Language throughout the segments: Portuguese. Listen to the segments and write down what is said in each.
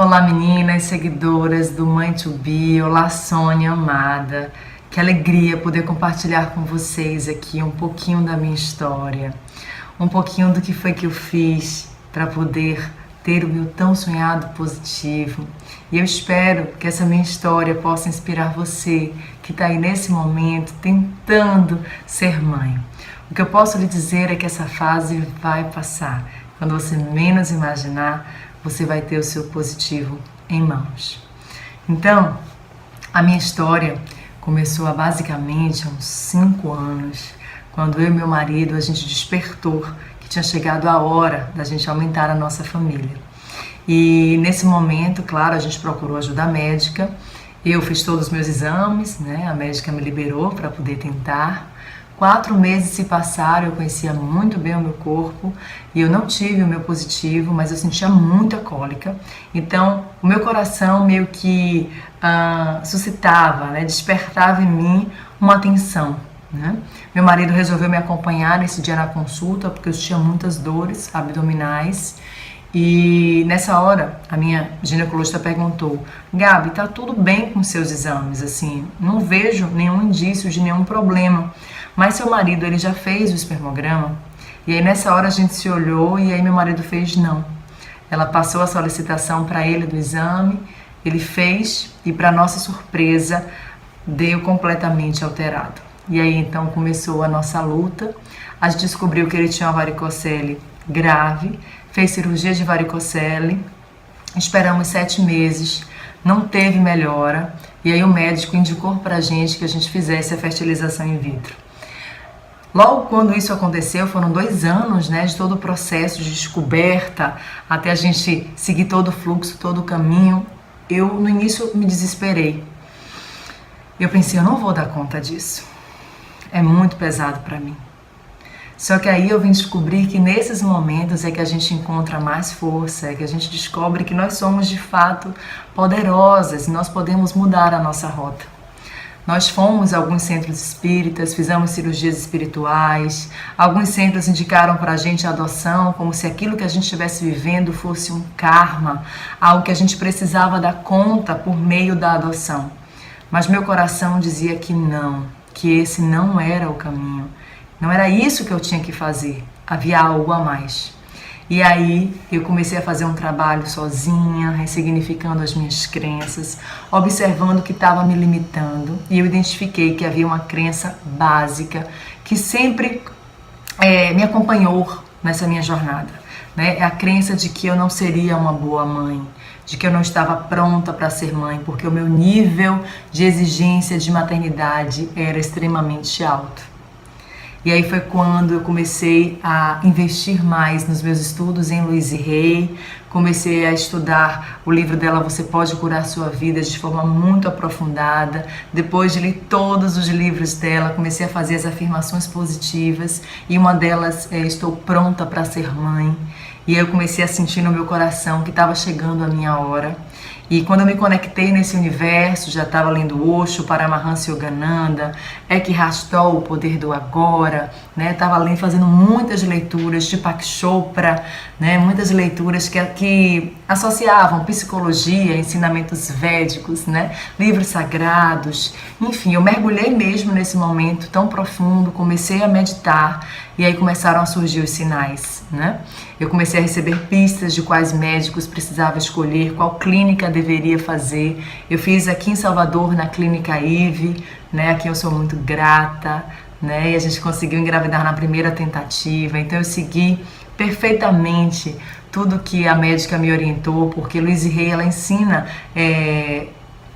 Olá meninas, seguidoras do Mãe to Be, olá Sônia amada, que alegria poder compartilhar com vocês aqui um pouquinho da minha história, um pouquinho do que foi que eu fiz para poder ter o meu tão sonhado positivo. E eu espero que essa minha história possa inspirar você que está aí nesse momento tentando ser mãe. O que eu posso lhe dizer é que essa fase vai passar. Quando você menos imaginar, você vai ter o seu positivo em mãos. Então, a minha história começou há basicamente uns 5 anos, quando eu e meu marido, a gente despertou que tinha chegado a hora da gente aumentar a nossa família. E nesse momento, claro, a gente procurou ajuda médica, eu fiz todos os meus exames, né? A médica me liberou para poder tentar. 4 meses se passaram, eu conhecia muito bem o meu corpo e eu não tive o meu positivo, mas eu sentia muita cólica. Então, o meu coração meio que suscitava, né, despertava em mim uma atenção, né? Meu marido resolveu me acompanhar nesse dia na consulta porque eu tinha muitas dores abdominais. E nessa hora, a minha ginecologista perguntou: Gabi, tá tudo bem com seus exames, assim, não vejo nenhum indício de nenhum problema, mas seu marido, ele já fez o espermograma? E aí nessa hora a gente se olhou e aí meu marido fez não. Ela passou a solicitação para ele do exame, ele fez e para nossa surpresa deu completamente alterado. E aí então começou a nossa luta, a gente descobriu que ele tinha uma varicocele grave, fez cirurgia de varicocele, esperamos 7 meses, não teve melhora, e aí o médico indicou pra gente que a gente fizesse a fertilização in vitro. Logo quando isso aconteceu, foram 2 anos, né, de todo o processo de descoberta, até a gente seguir todo o fluxo, todo o caminho. Eu no início me desesperei. Eu pensei, eu não vou dar conta disso, é muito pesado pra mim. Só que aí eu vim descobrir que nesses momentos é que a gente encontra mais força, é que a gente descobre que nós somos de fato poderosas e nós podemos mudar a nossa rota. Nós fomos a alguns centros espíritas, fizemos cirurgias espirituais, alguns centros indicaram para a gente a adoção, como se aquilo que a gente estivesse vivendo fosse um karma, algo que a gente precisava dar conta por meio da adoção. Mas meu coração dizia que não, que esse não era o caminho. Não era isso que eu tinha que fazer, havia algo a mais. E aí eu comecei a fazer um trabalho sozinha, ressignificando as minhas crenças, observando o que estava me limitando. E eu identifiquei que havia uma crença básica que sempre me acompanhou nessa minha jornada, né? É a crença de que eu não seria uma boa mãe, de que eu não estava pronta para ser mãe, porque o meu nível de exigência de maternidade era extremamente alto. E aí foi quando eu comecei a investir mais nos meus estudos em Louise Hay, comecei a estudar o livro dela Você Pode Curar Sua Vida de forma muito aprofundada. Depois de ler todos os livros dela, comecei a fazer as afirmações positivas e uma delas é estou pronta para ser mãe. E aí eu comecei a sentir no meu coração que estava chegando a minha hora. E quando eu me conectei nesse universo, já estava lendo Osho, Paramahansa Yogananda, Eckhart Tolle, O Poder do Agora, né? Estava lendo, fazendo muitas leituras de Deepak Chopra, né? Muitas leituras que associavam psicologia, ensinamentos védicos, né? Livros sagrados, enfim, eu mergulhei mesmo nesse momento tão profundo, comecei a meditar e aí começaram a surgir os sinais, né? Eu comecei a receber pistas de quais médicos precisava escolher, qual clínica deveria fazer. Eu fiz aqui em Salvador, na Clínica Ive, né, a quem eu sou muito grata, né, e a gente conseguiu engravidar na primeira tentativa. Então eu segui perfeitamente tudo que a médica me orientou, porque Louise Hay, ela ensina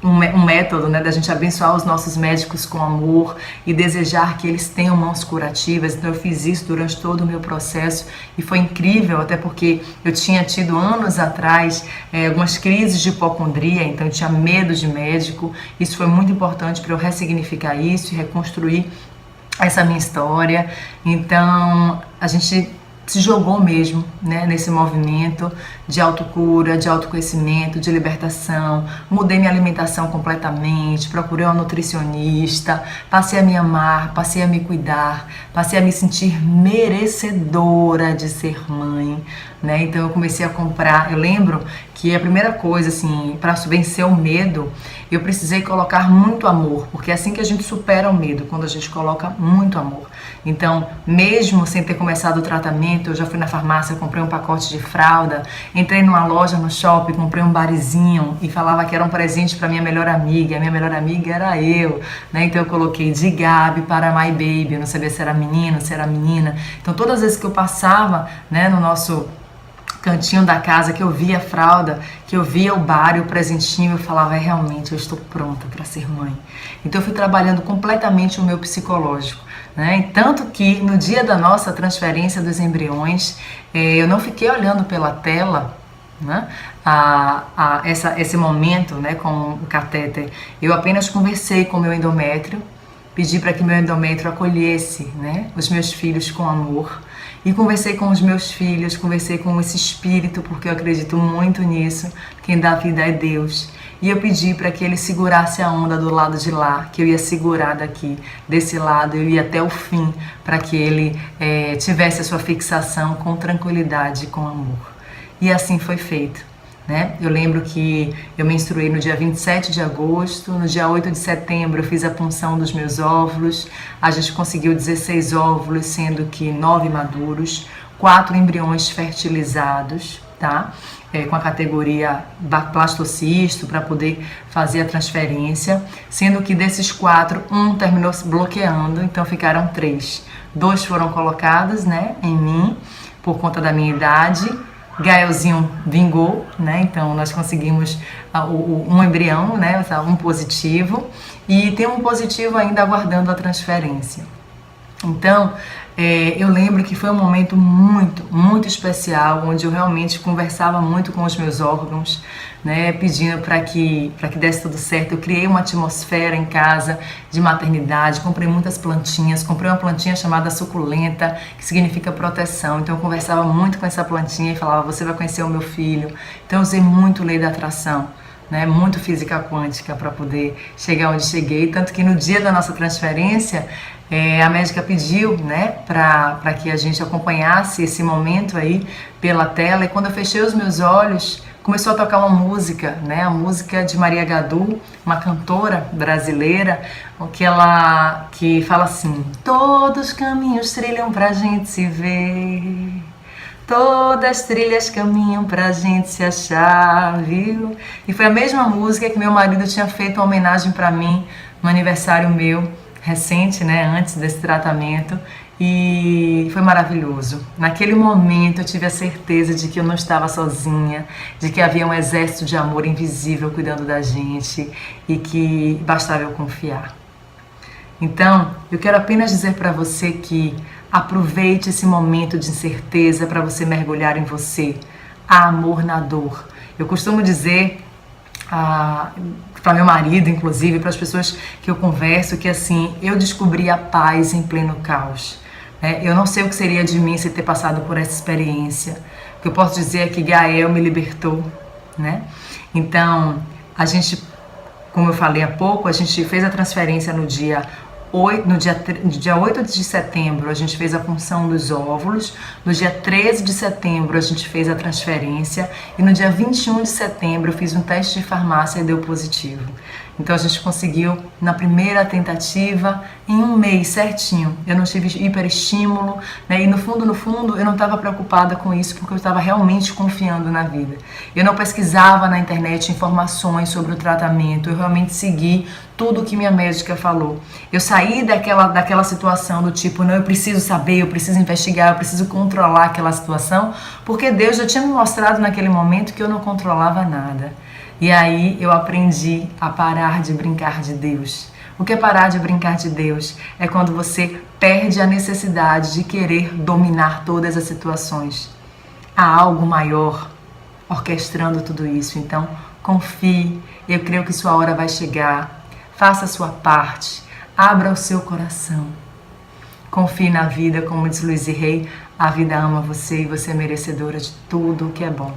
um método, né, da gente abençoar os nossos médicos com amor e desejar que eles tenham mãos curativas. Então eu fiz isso durante todo o meu processo e foi incrível, até porque eu tinha tido anos atrás algumas crises de hipocondria, então eu tinha medo de médico. Isso foi muito importante para eu ressignificar isso e reconstruir essa minha história. Então a gente se jogou mesmo, né, nesse movimento de autocura, de autoconhecimento, de libertação. Mudei minha alimentação completamente, procurei uma nutricionista, passei a me amar, passei a me cuidar, passei a me sentir merecedora de ser mãe, né? Então eu comecei a comprar. Eu lembro que que a primeira coisa, assim, para vencer o medo, eu precisei colocar muito amor, porque é assim que a gente supera o medo, quando a gente coloca muito amor. Então, mesmo sem ter começado o tratamento, eu já fui na farmácia, comprei um pacote de fralda, entrei numa loja no shopping, comprei um barizinho e falava que era um presente para minha melhor amiga, a minha melhor amiga era eu, né? Então eu coloquei de Gabi para My Baby, eu não sabia se era menino, se era menina. Então todas as vezes que eu passava, né, no nosso cantinho da casa, que eu via a fralda, que eu via o bar e o presentinho, eu falava, realmente, eu estou pronta para ser mãe. Então eu fui trabalhando completamente o meu psicológico, né? E tanto que no dia da nossa transferência dos embriões, eu não fiquei olhando pela tela, né? Esse momento, né, com o catéter. Eu apenas conversei com o meu endométrio, pedi para que meu endométrio acolhesse, né, os meus filhos com amor. E conversei com os meus filhos, conversei com esse espírito, porque eu acredito muito nisso. Quem dá vida é Deus. E eu pedi para que ele segurasse a onda do lado de lá, que eu ia segurar daqui, desse lado, eu ia até o fim, para que ele tivesse a sua fixação com tranquilidade e com amor. E assim foi feito. Né? Eu lembro que eu menstruei no dia 27 de agosto, no dia 8 de setembro eu fiz a punção dos meus óvulos, a gente conseguiu 16 óvulos, sendo que 9 maduros, 4 embriões fertilizados, tá? Com a categoria blastocisto para poder fazer a transferência, sendo que desses 4, um terminou se bloqueando, então ficaram 3. 2 foram colocados, né, em mim, por conta da minha idade. Gaelzinho vingou, né? Então nós conseguimos um embrião, né? Um positivo, e tem um positivo ainda aguardando a transferência. Então eu lembro que foi um momento muito, muito especial, onde eu realmente conversava muito com os meus órgãos, né, pedindo para que desse tudo certo. Eu criei uma atmosfera em casa de maternidade, comprei muitas plantinhas, comprei uma plantinha chamada suculenta, que significa proteção. Então eu conversava muito com essa plantinha e falava, você vai conhecer o meu filho. Então eu usei muito lei da atração, né, muito física quântica para poder chegar onde cheguei, tanto que no dia da nossa transferência, a médica pediu, né, para que a gente acompanhasse esse momento aí pela tela, e quando eu fechei os meus olhos, começou a tocar uma música, né, a música de Maria Gadu, uma cantora brasileira, que fala assim, todos os caminhos trilham pra gente se ver, todas as trilhas caminham pra gente se achar, viu? E foi a mesma música que meu marido tinha feito uma homenagem pra mim no aniversário meu recente, né, antes desse tratamento, e foi maravilhoso. Naquele momento eu tive a certeza de que eu não estava sozinha, de que havia um exército de amor invisível cuidando da gente e que bastava eu confiar. Então, eu quero apenas dizer para você que aproveite esse momento de incerteza para você mergulhar em você. Há amor na dor. Eu costumo dizer para meu marido, inclusive, para as pessoas que eu converso, que assim, eu descobri a paz em pleno caos. Eu não sei o que seria de mim se ter passado por essa experiência. O que eu posso dizer é que Gael me libertou, né? Então, a gente, como eu falei há pouco, a gente fez a transferência no dia 8 de setembro a gente fez a punção dos óvulos, no dia 13 de setembro a gente fez a transferência e no dia 21 de setembro eu fiz um teste de farmácia e deu positivo. Então a gente conseguiu na primeira tentativa, em um mês certinho. Eu não tive hiperestímulo, né? E no fundo eu não estava preocupada com isso, porque eu estava realmente confiando na vida. Eu não pesquisava na internet informações sobre o tratamento, eu realmente segui tudo o que minha médica falou. Eu saí daquela situação do tipo, não, eu preciso saber, eu preciso investigar, eu preciso controlar aquela situação, porque Deus já tinha me mostrado naquele momento que eu não controlava nada. E aí eu aprendi a parar de brincar de Deus. O que é parar de brincar de Deus? É quando você perde a necessidade de querer dominar todas as situações. Há algo maior orquestrando tudo isso. Então, confie. Eu creio que sua hora vai chegar. Faça a sua parte. Abra o seu coração. Confie na vida, como diz Luiz Rey. A vida ama você e você é merecedora de tudo o que é bom.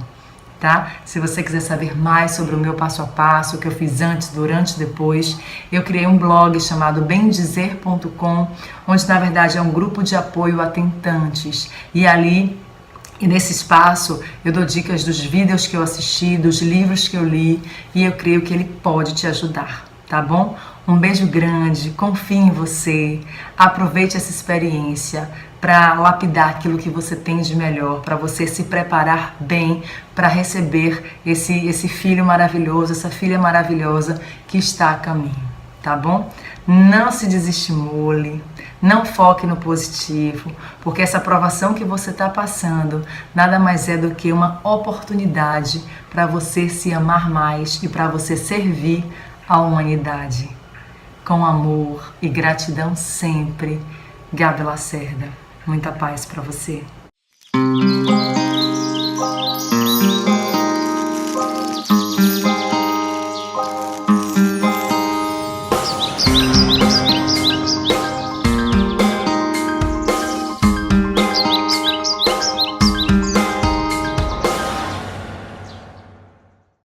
Tá? Se você quiser saber mais sobre o meu passo a passo, o que eu fiz antes, durante e depois, eu criei um blog chamado bemdizer.com, onde na verdade é um grupo de apoio a tentantes, e ali E nesse espaço eu dou dicas dos vídeos que eu assisti, dos livros que eu li, e eu creio que ele pode te ajudar, tá bom? Um beijo grande, confie em você, aproveite essa experiência para lapidar aquilo que você tem de melhor, para você se preparar bem para receber esse filho maravilhoso, essa filha maravilhosa que está a caminho, tá bom? Não se desestimule, não foque no positivo, porque essa aprovação que você está passando nada mais é do que uma oportunidade para você se amar mais e para você servir à humanidade. Com amor e gratidão sempre, Gabi Lacerda. Muita paz para você.